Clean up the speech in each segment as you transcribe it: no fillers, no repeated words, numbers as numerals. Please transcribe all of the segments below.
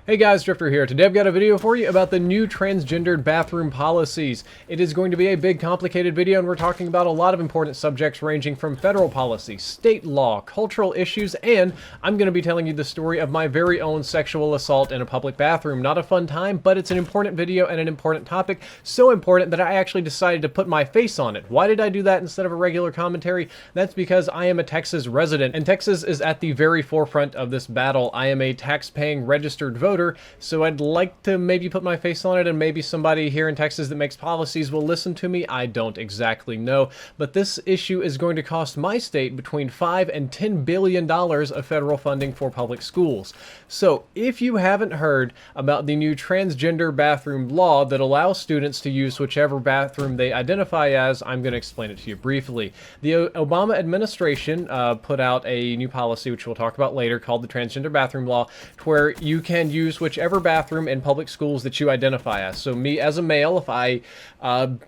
Hey guys, Drifter here. Today I've got a video for you about the new transgendered bathroom policies. It is going to be a big, complicated video, and we're talking about a lot of important subjects ranging from federal policy, state law, cultural issues, and I'm going to be telling you the story of my very own sexual assault in a public bathroom. Not a fun time, but it's an important video and an important topic. So important that I actually decided to put my face on it. Why did I do that instead of a regular commentary? That's because I am a Texas resident, and Texas is at the very forefront of this battle. I am a tax-paying registered voter, so I'd like to maybe put my face on it, and maybe somebody here in Texas that makes policies will listen to me. I don't exactly know, but this issue is going to cost my state between $5 and $10 billion of federal funding for public schools. So if you haven't heard about the new transgender bathroom law that allows students to use whichever bathroom they identify as, I'm going to explain it to you briefly. The Obama administration put out a new policy, which we'll talk about later, called the Transgender Bathroom Law, where you can use whichever bathroom in public schools that you identify as. So me as a male, if I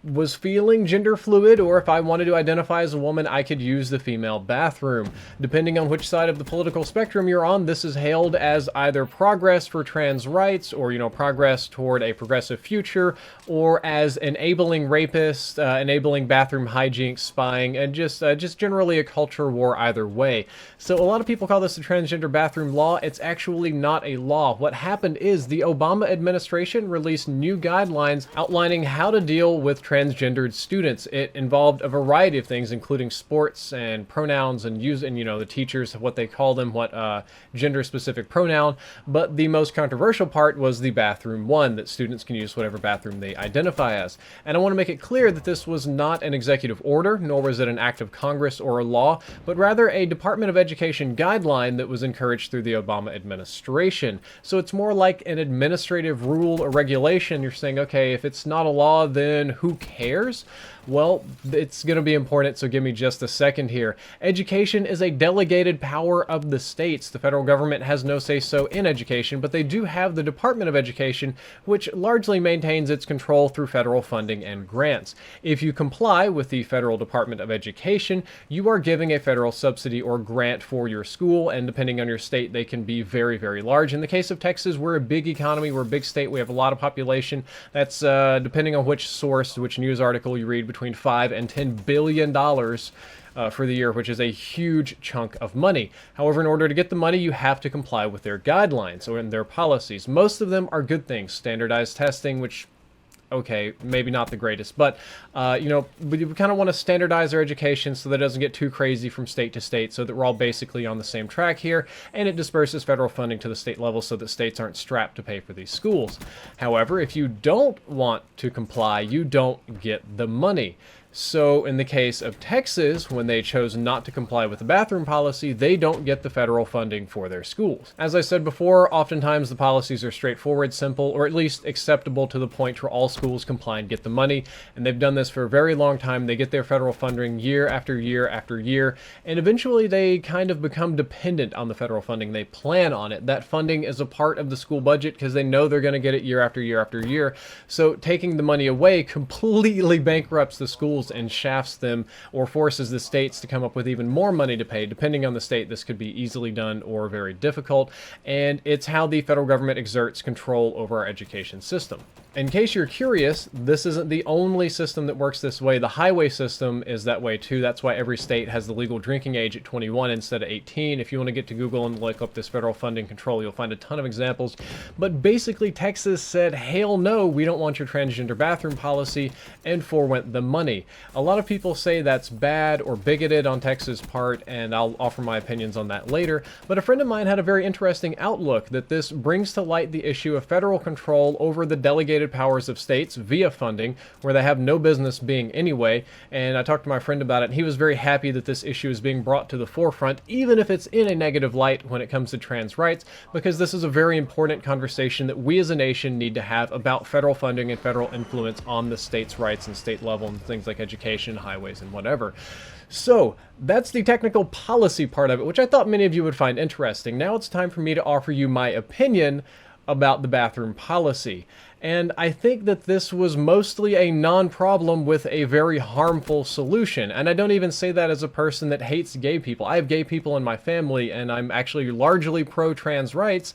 was feeling gender fluid, or if I wanted to identify as a woman, I could use the female bathroom. Depending on which side of the political spectrum you're on, this is hailed as either progress for trans rights, or, you know, progress toward a progressive future, or as enabling rapists, enabling bathroom hijinks, spying, and just generally a culture war either way. So a lot of people call this the Transgender Bathroom Law. It's actually not a law. What happened is the Obama administration released new guidelines outlining how to deal with transgendered students. It involved a variety of things, including sports and pronouns and using, you know, the teachers, what they call them, what gender-specific pronoun. But the most controversial part was the bathroom one, that students can use whatever bathroom they identify as. And I want to make it clear that this was not an executive order, nor was it an act of Congress or a law, but rather a Department of Education guideline that was encouraged through the Obama administration. So it's more like an administrative rule or regulation. You're saying, okay, if it's not a law, then who cares? Well, it's going to be important, so give me just a second here. Education is a delegated power of the states. The federal government has no say-so in education, but they do have the Department of Education, which largely maintains its control through federal funding and grants. If you comply with the Federal Department of Education, you are giving a federal subsidy or grant for your school, and depending on your state, they can be very, very large. In the case of Texas, we're a big economy, we're a big state, we have a lot of population. That's, depending on which source, which news article you read, between $5 and $10 billion for the year, which is a huge chunk of money. However, in order to get the money, you have to comply with their guidelines or in their policies. Most of them are good things. Standardized testing, which, okay, maybe not the greatest, but, you know, we kind of want to standardize our education so that it doesn't get too crazy from state to state, so that we're all basically on the same track here, and it disperses federal funding to the state level so that states aren't strapped to pay for these schools. However, if you don't want to comply, you don't get the money. So in the case of Texas, when they chose not to comply with the bathroom policy, they don't get the federal funding for their schools. As I said before, oftentimes the policies are straightforward, simple, or at least acceptable to the point where all schools comply and get the money. And they've done this for a very long time. They get their federal funding year after year after year, and eventually they kind of become dependent on the federal funding. They plan on it. That funding is a part of the school budget because they know they're going to get it year after year after year. So taking the money away completely bankrupts the schools and shafts them, or forces the states to come up with even more money to pay. Depending on the state, this could be easily done or very difficult, and it's how the federal government exerts control over our education system. In case you're curious, this isn't the only system that works this way. The highway system is that way too. That's why every state has the legal drinking age at 21 instead of 18. If you want to get to Google and look up this federal funding control, you'll find a ton of examples. But basically, Texas said, hell no, we don't want your transgender bathroom policy, and forwent the money. A lot of people say that's bad or bigoted on Texas' part, and I'll offer my opinions on that later. But a friend of mine had a very interesting outlook that this brings to light the issue of federal control over the delegated powers of states via funding, where they have no business being anyway. And I talked to my friend about it, and he was very happy that this issue is being brought to the forefront, even if it's in a negative light when it comes to trans rights, because this is a very important conversation that we as a nation need to have about federal funding and federal influence on the states' rights and state level and things like education, highways, and whatever. So that's the technical policy part of it, which I thought many of you would find interesting. Now it's time for me to offer you my opinion about the bathroom policy. And I think that this was mostly a non-problem with a very harmful solution. And I don't even say that as a person that hates gay people. I have gay people in my family, and I'm actually largely pro-trans rights.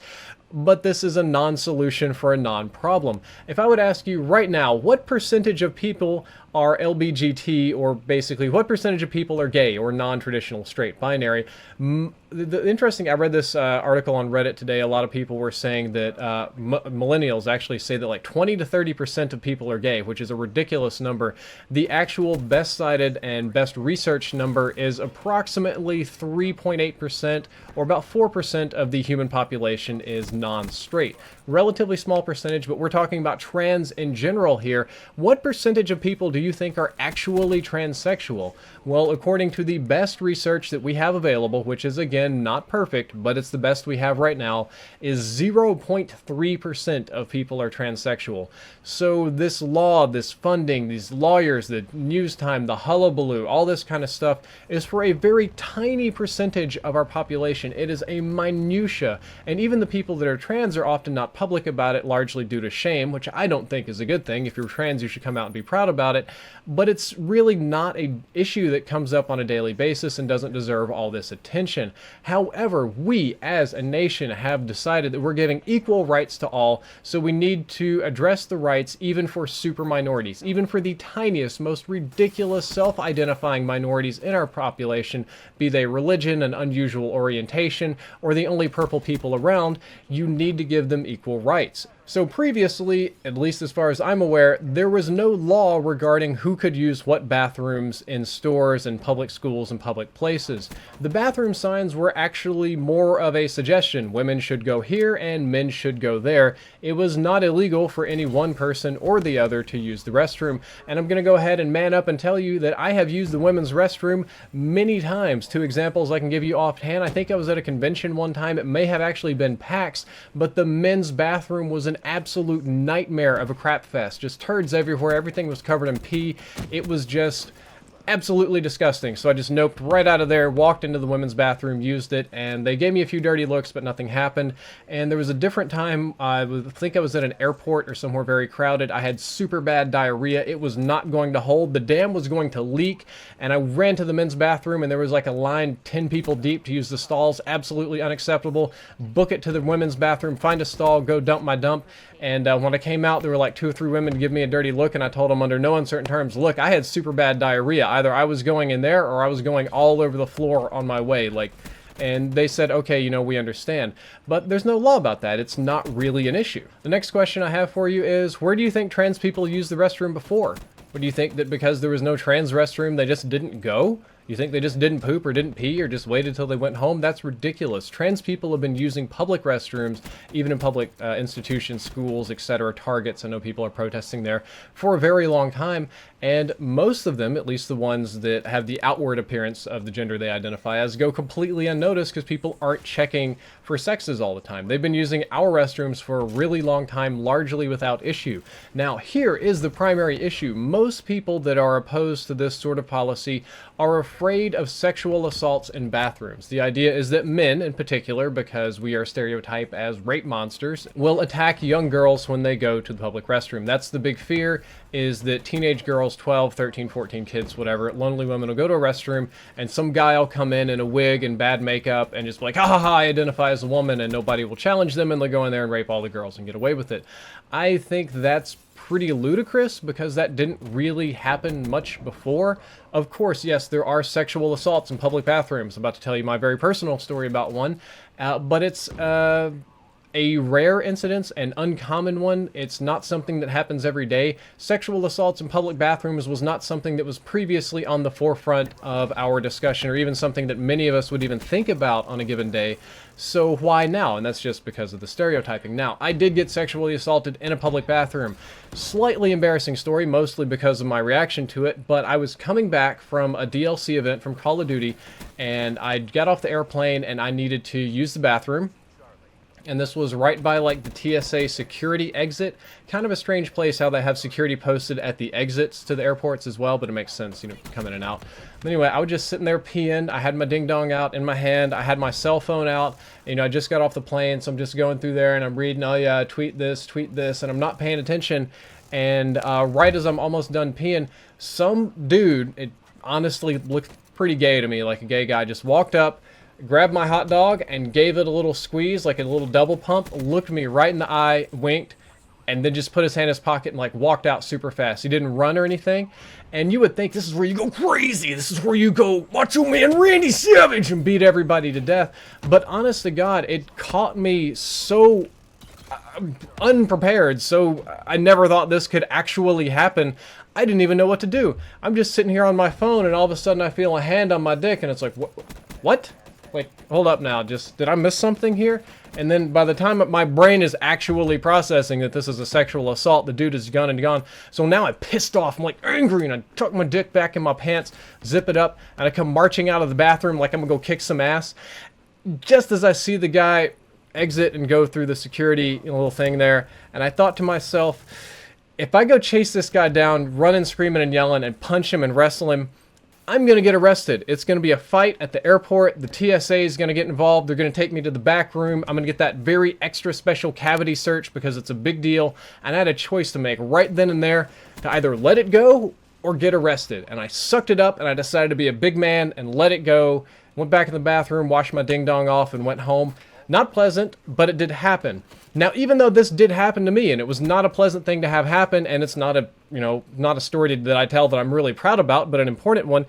but this is a non-solution for a non-problem. If I would ask you right now, what percentage of people are LBGT, or basically what percentage of people are gay or non-traditional straight binary? The interesting, I read this article on Reddit today. A lot of people were saying that millennials actually say that like 20 to 30% of people are gay, which is a ridiculous number. The actual best cited and best researched number is approximately 3.8%, or about 4% of the human population is non-straight. Relatively small percentage, but we're talking about trans in general here. What percentage of people do you think are actually transsexual? Well, according to the best research that we have available, which is again not perfect, but it's the best we have right now, is 0.3% of people are transsexual. So this law, this funding, these lawyers, the news time, the hullabaloo, all this kind of stuff is for a very tiny percentage of our population. It is a minutia, and even the people that are trans are often not public about it, largely due to shame, which I don't think is a good thing. If you're trans, you should come out and be proud about it, but it's really not an issue that comes up on a daily basis and doesn't deserve all this attention. However, we as a nation have decided that we're giving equal rights to all, so we need to address the rights even for super minorities, even for the tiniest, most ridiculous self-identifying minorities in our population, be they religion, an unusual orientation, or the only purple people around. You need to give them equal rights. So previously, at least as far as I'm aware, there was no law regarding who could use what bathrooms in stores and public schools and public places. The bathroom signs were actually more of a suggestion. Women should go here and men should go there. It was not illegal for any one person or the other to use the restroom. And I'm going to go ahead and man up and tell you that I have used the women's restroom many times. Two examples I can give you offhand. I think I was at a convention one time. It may have actually been PAX, but the men's bathroom was an absolute nightmare of a crap fest. Just turds everywhere. Everything was covered in pee. It was just absolutely disgusting. So I just noped right out of there, walked into the women's bathroom, used it, and they gave me a few dirty looks, but nothing happened. And there was a different time, I think I was at an airport or somewhere very crowded. I had super bad diarrhea. It was not going to hold. The dam was going to leak, and I ran to the men's bathroom, and there was like a line 10 people deep to use the stalls. Absolutely unacceptable. Book it to the women's bathroom, find a stall, go dump my dump. And when I came out, there were like 2 or 3 women to give me a dirty look, and I told them under no uncertain terms, look, I had super bad diarrhea. Either I was going in there or I was going all over the floor on my way. And they said, okay, you know, we understand. But there's no law about that. It's not really an issue. The next question I have for you is, where do you think trans people used the restroom before? Or do you think that because there was no trans restroom, they just didn't go? You think they just didn't poop or didn't pee or just waited till they went home? That's ridiculous. Trans people have been using public restrooms, even in public institutions, schools, etc., Targets. I know people are protesting there for a very long time, and most of them, at least the ones that have the outward appearance of the gender they identify as, go completely unnoticed because people aren't checking for sexes all the time. They've been using our restrooms for a really long time, largely without issue. Now, here is the primary issue. Most people that are opposed to this sort of policy are afraid of sexual assaults in bathrooms. The idea is that men, in particular, because we are stereotyped as rape monsters, will attack young girls when they go to the public restroom. That's the big fear, is that teenage girls, 12, 13, 14 kids, whatever, lonely women will go to a restroom and some guy will come in a wig and bad makeup and just be like, ha ha ha, I identify as a woman, and nobody will challenge them, and they'll go in there and rape all the girls and get away with it. I think that's pretty ludicrous because that didn't really happen much before. Of course, yes, there are sexual assaults in public bathrooms. I'm about to tell you my very personal story about one, but it's a rare incidence, an uncommon one. It's not something that happens every day. Sexual assaults in public bathrooms was not something that was previously on the forefront of our discussion, or even something that many of us would even think about on a given day. So why now? And that's just because of the stereotyping. Now, I did get sexually assaulted in a public bathroom. Slightly embarrassing story, mostly because of my reaction to it, but I was coming back from a DLC event from Call of Duty, and I got off the airplane and I needed to use the bathroom. And this was right by like the TSA security exit. Kind of a strange place how they have security posted at the exits to the airports as well, but it makes sense, you know, come in and out. But anyway, I was just sitting there peeing. I had my ding dong out in my hand. I had my cell phone out. You know, I just got off the plane, so I'm just going through there and I'm reading, oh yeah, tweet this, and I'm not paying attention. And right as I'm almost done peeing, some dude, it honestly looked pretty gay to me, like a gay guy, just walked up, grabbed my hot dog and gave it a little squeeze, like a little double pump, looked me right in the eye, winked, and then just put his hand in his pocket and like walked out super fast. He didn't run or anything. And you would think this is where you go crazy. This is where you go Macho Man Randy Savage and beat everybody to death. But honest to God, it caught me so unprepared. So I never thought this could actually happen. I didn't even know what to do. I'm just sitting here on my phone and all of a sudden I feel a hand on my dick and it's like, what? Like, hold up now, did I miss something here? And then by the time my brain is actually processing that this is a sexual assault, the dude is gone and gone. So now I'm pissed off, I'm like angry, and I tuck my dick back in my pants, zip it up, and I come marching out of the bathroom like I'm gonna go kick some ass. Just as I see the guy exit and go through the security little thing there, and I thought to myself, if I go chase this guy down, running, screaming, and yelling, and punch him and wrestle him, I'm going to get arrested. It's going to be a fight at the airport. The TSA is going to get involved. They're going to take me to the back room. I'm going to get that very extra special cavity search because it's a big deal. And I had a choice to make right then and there to either let it go or get arrested. And I sucked it up and I decided to be a big man and let it go. Went back in the bathroom, washed my ding dong off, and went home. Not pleasant, but it did happen. Now, even though this did happen to me, and it was not a pleasant thing to have happen, and it's not a, not a story that I tell that I'm really proud about, but an important one,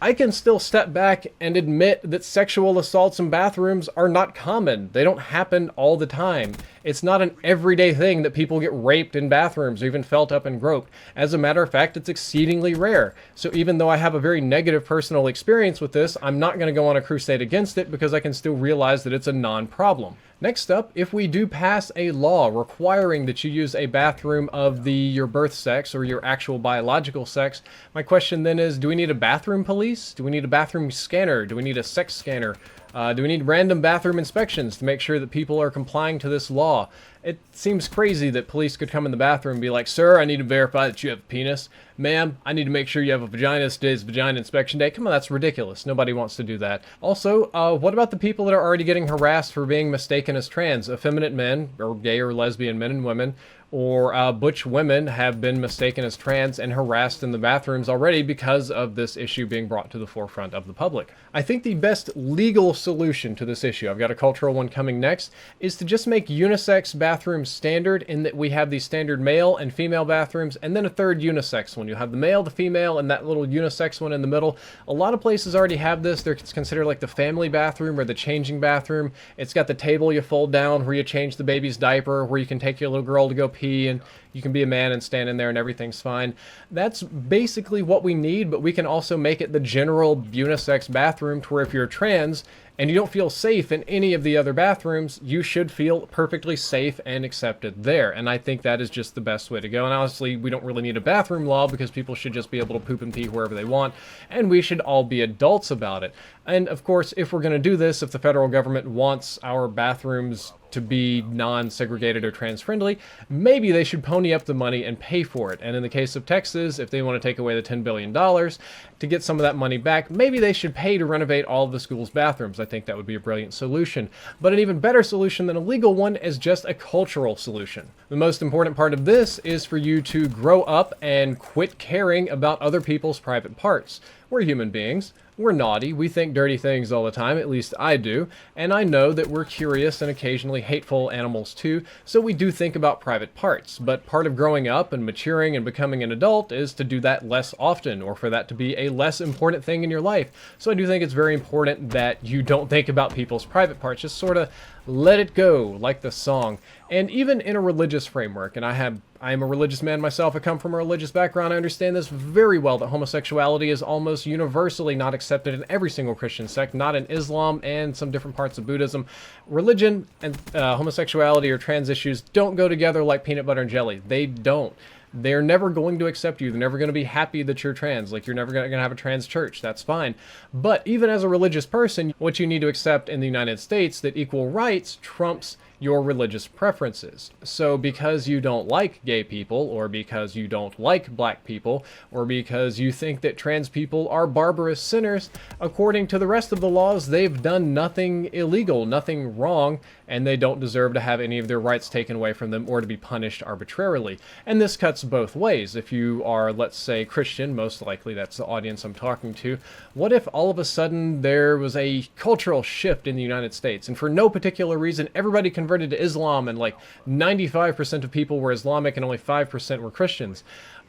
I can still step back and admit that sexual assaults in bathrooms are not common. They don't happen all the time. It's not an everyday thing that people get raped in bathrooms or even felt up and groped. As a matter of fact, it's exceedingly rare. So even though I have a very negative personal experience with this, I'm not going to go on a crusade against it because I can still realize that it's a non-problem. Next up, if we do pass a law requiring that you use a bathroom of your birth sex or your actual biological sex, my question then is, do we need a bathroom police? Do we need a bathroom scanner? Do we need a sex scanner? Do we need random bathroom inspections to make sure that people are complying to this law? It seems crazy that police could come in the bathroom and be like, sir, I need to verify that you have a penis. Ma'am, I need to make sure you have a vagina. Today's vagina inspection day. Come on, that's ridiculous. Nobody wants to do that. Also, what about the people that are already getting harassed for being mistaken as trans? Effeminate men, or gay or lesbian men and women, or butch women have been mistaken as trans and harassed in the bathrooms already because of this issue being brought to the forefront of the public. I think the best legal solution to this issue, I've got a cultural one coming next, is to just make unisex bathrooms standard in that we have these standard male and female bathrooms and then a third unisex one. You have the male, the female, and that little unisex one in the middle. A lot of places already have this. They're considered like the family bathroom or the changing bathroom. It's got the table you fold down where you change the baby's diaper, where you can take your little girl to go pee and you can be a man and stand in there and everything's fine. That's basically what we need, but we can also make it the general unisex bathroom to where if you're trans and you don't feel safe in any of the other bathrooms, you should feel perfectly safe and accepted there. And I think that is just the best way to go. And honestly, we don't really need a bathroom law because people should just be able to poop and pee wherever they want, and we should all be adults about it. And of course, if we're going to do this, if the federal government wants our bathrooms to be non-segregated or trans-friendly, maybe they should pony up the money and pay for it. And in the case of Texas, if they want to take away the $10 billion to get some of that money back, maybe they should pay to renovate all of the schools' bathrooms. I think that would be a brilliant solution. But an even better solution than a legal one is just a cultural solution. The most important part of this is for you to grow up and quit caring about other people's private parts. We're human beings. We're naughty. We think dirty things all the time, at least I do. And I know that we're curious and occasionally hateful animals too, so we do think about private parts. But part of growing up and maturing and becoming an adult is to do that less often, or for that to be a less important thing in your life. So I do think it's very important that you don't think about people's private parts. Just sort of let it go, like the song. And even in a religious framework, and I am a religious man myself, I come from a religious background, I understand this very well, that homosexuality is almost universally not accepted in every single Christian sect, not in Islam and some different parts of Buddhism. Religion and homosexuality or trans issues don't go together like peanut butter and jelly. They don't. They're never going to accept you. They're never going to be happy that you're trans. Like, you're never going to have a trans church. That's fine. But even as a religious person, what you need to accept in the United States, that equal rights trumps your religious preferences. So because you don't like gay people, or because you don't like black people, or because you think that trans people are barbarous sinners, according to the rest of the laws, they've done nothing illegal, nothing wrong, and they don't deserve to have any of their rights taken away from them or to be punished arbitrarily. And this cuts both ways. If you are, let's say, Christian, most likely that's the audience I'm talking to, what if all of a sudden there was a cultural shift in the United States, and for no particular reason everybody converted to Islam, and like 95% of people were Islamic and only 5% were Christians?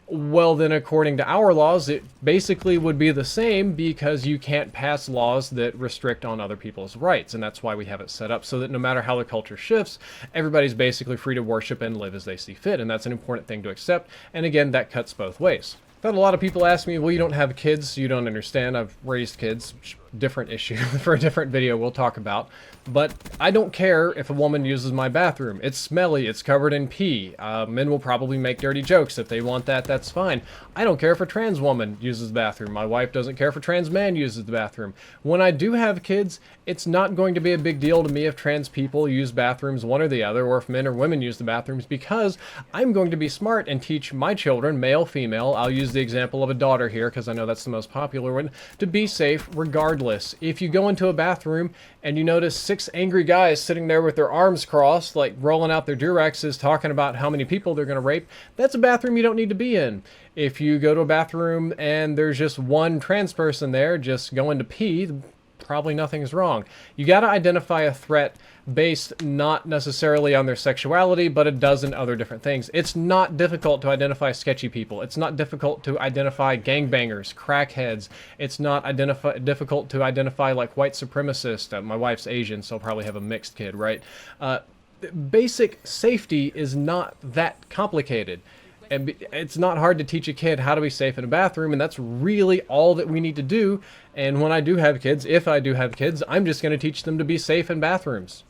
Well, then according to our laws, it basically would be the same, because you can't pass laws that restrict on other people's rights. And that's why we have it set up so that no matter how the culture shifts, everybody's basically free to worship and live as they see fit. And that's an important thing to accept. And again, that cuts both ways. I've had a lot of people ask me, well, you don't have kids, you don't understand. I've raised kids. Different issue for a different video we'll talk about. But I don't care if a woman uses my bathroom. It's smelly, it's covered in pee. Men will probably make dirty jokes. If they want that, that's fine. I don't care if a trans woman uses the bathroom. My wife doesn't care if a trans man uses the bathroom. When I do have kids, it's not going to be a big deal to me if trans people use bathrooms, one or the other, or if men or women use the bathrooms, because I'm going to be smart and teach my children, male, female, I'll use the example of a daughter here because I know that's the most popular one, to be safe regardless. If you go into a bathroom and you notice 6 angry guys sitting there with their arms crossed, like rolling out their Durexes, talking about how many people they're going to rape, that's a bathroom you don't need to be in. If you go to a bathroom and there's just one trans person there just going to pee, probably nothing's wrong. You got to identify a threat based not necessarily on their sexuality, but a dozen other different things. It's not difficult to identify sketchy people. It's not difficult to identify gangbangers, crackheads. It's not difficult to identify like white supremacists. My wife's Asian, so I'll probably have a mixed kid, right? Basic safety is not that complicated. And it's not hard to teach a kid how to be safe in a bathroom, and that's really all that we need to do. And when I do have kids, if I do have kids, I'm just going to teach them to be safe in bathrooms.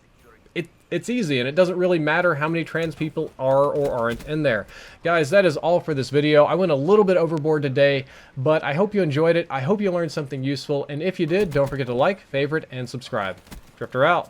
It's easy, and it doesn't really matter how many trans people are or aren't in there. Guys, that is all for this video. I went a little bit overboard today, but I hope you enjoyed it. I hope you learned something useful, and if you did, don't forget to like, favorite, and subscribe. Drifter out.